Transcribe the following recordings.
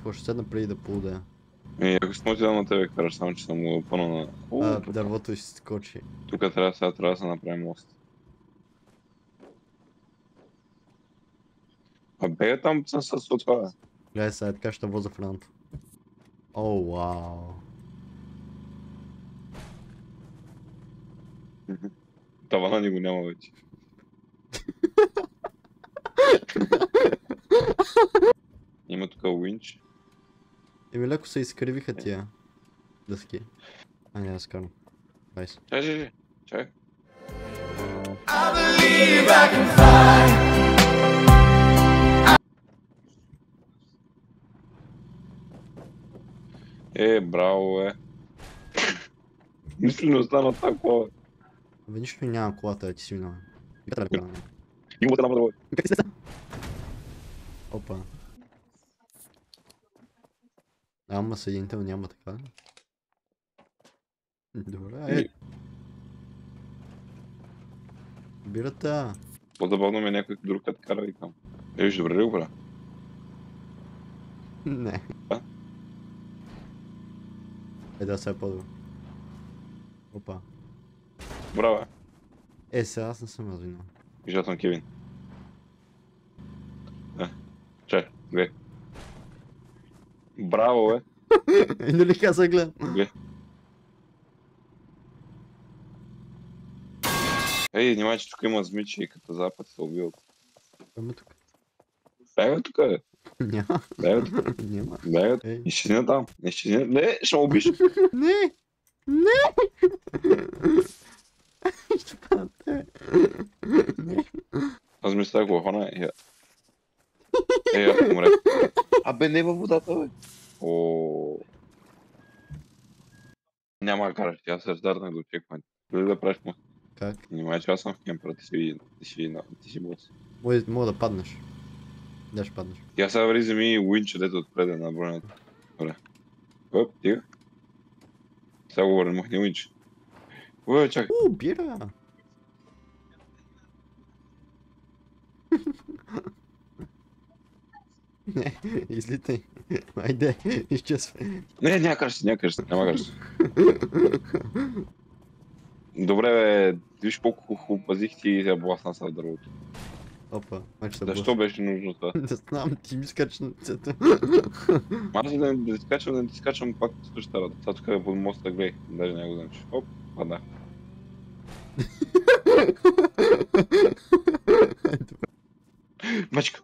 Какво ще седна преди да полудея? Ако съм отидал на тебе, караш, само че съм го пълно на... Дървото и се скочи. Тук трябва да се направи мост. Бега там с това. Гледай сега, така ще воза в ранто. О, вау. Тавана ни го няма вече. Има тук уинч. Еми леко се изкривиха тия дъски. Няма да скарам. Найс. Чай. Браво, Мисля, не остана такова. Абе, нищо няма колата, ти си виновен. Има една мъдрово. Опа. Ама съединител няма така. Добре, Бирата. По-забавно ми е някой друг като кара и там. Виж, добре ли го правя? Не. Да, сега е по-добре. Опа. Браво, Сега аз не съм развинал. Вижда съм Кевин. Чай, гледай. Браво, Нали каза гледам? Гледай. Внимай, че тук има змичи и като запад се убиват. Ама тук. Бягай тук, Няма. Бягай тук. Няма. Бягай. Изчезни там. Изчезни. Не, ще ме убиш. Не! Не! Ще падам тебе. Не. Аз мисля да го хвана и... умре. Абе, не във водата, бе. Няма да караш, тя се раздарна до чекпоинт. Дали да правиш му? Как? Внимай, че аз съм в кемпера, ти си бос. Мога да паднеш. Да, ще паднеш. Тя сега вари земи и уинча, дето отпреде на бронята. Добре. Оп, тига. Сега го върни, махни уинч. Чакай. Бира! Не, излитай. Айде, изчезвай. Не, няма караш, няма караш. Добре, бе, виж колко хубаво пазих ти и бласна са в дървото. Опа, майче се Защо беше нужно това? Не знам, ти ми скача на лицето. Аз да не ти скачам пак същата работа. Сега тук е под моста, гледай, даже не го знам, че. Оп, падна. Мачка!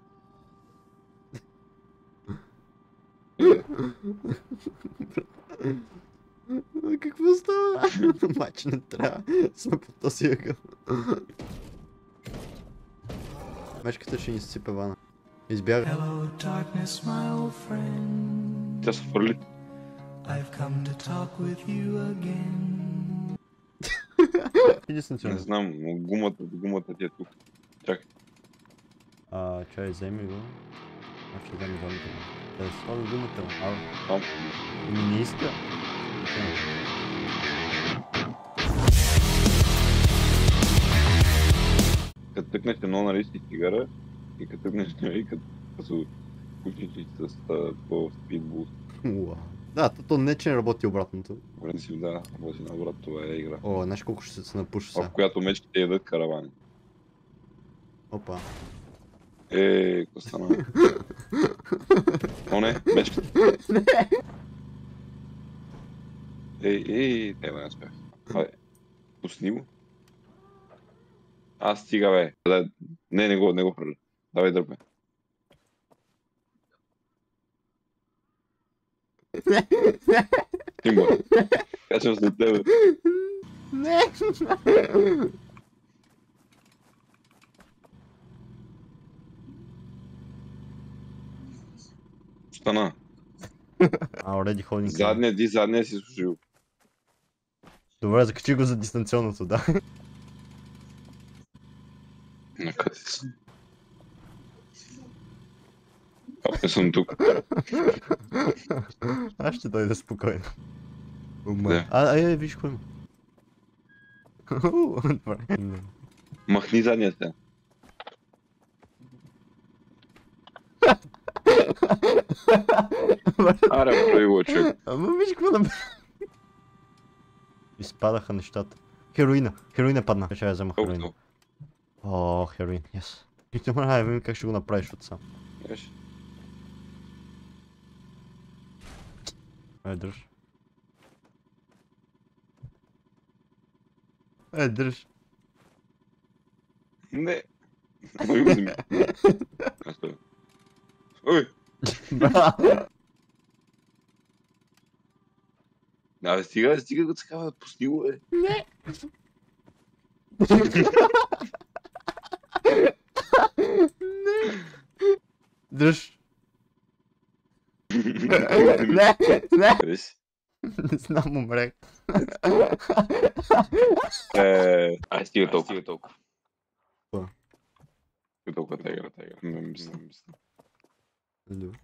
Какво става? Майче не трябва, сме по този ъгъл. Мечката ще ни сипе вана. Избяга. Тя се фърли. Не знам, но гумата ти е тук. Чакай. Чай, вземи го. Аз ще вземи гумата. Да слага гумата. Там. Не иска. Като тъкнеш едно на листи цигара и като тъкнеш и като се включиш с по спидбуст. Да, то не че не работи обратното. В принцип да, работи наобрат, това е игра. Знаеш колко ще се напуша сега? В която мечките ядат каравани. Опа. Какво стана? О, не, мечките. Не успях. Абе, пусни го. Стига, бе. Не го хвърля. Давай дърпе. Тимбър. Качвам след тебе. Не! Стана. Already holding. Задния си служил. Добре, закачи го за дистанционното, да. Накъде си? Не съм тук. Аз ще дойда спокойно. Да. Виж кой има. Махни задния сега. Аре, прави го, човек. Ама виж какво направи. Изпадаха нещата. Хероина падна. Ще я взема хероина. Колко? О, хероин, yes. И те мога да видим как ще го направиш от сам. Виж? Дръж. Дръж. Не. Ой, го вземи. Ой! Абе, стига го такава, пусти го, бе. Не. Не. Дръж. Не, не. Виж? Не знам, умрех. Ай, стига толкова. Какво? Стига толкова тегра. Не мисля. Добре.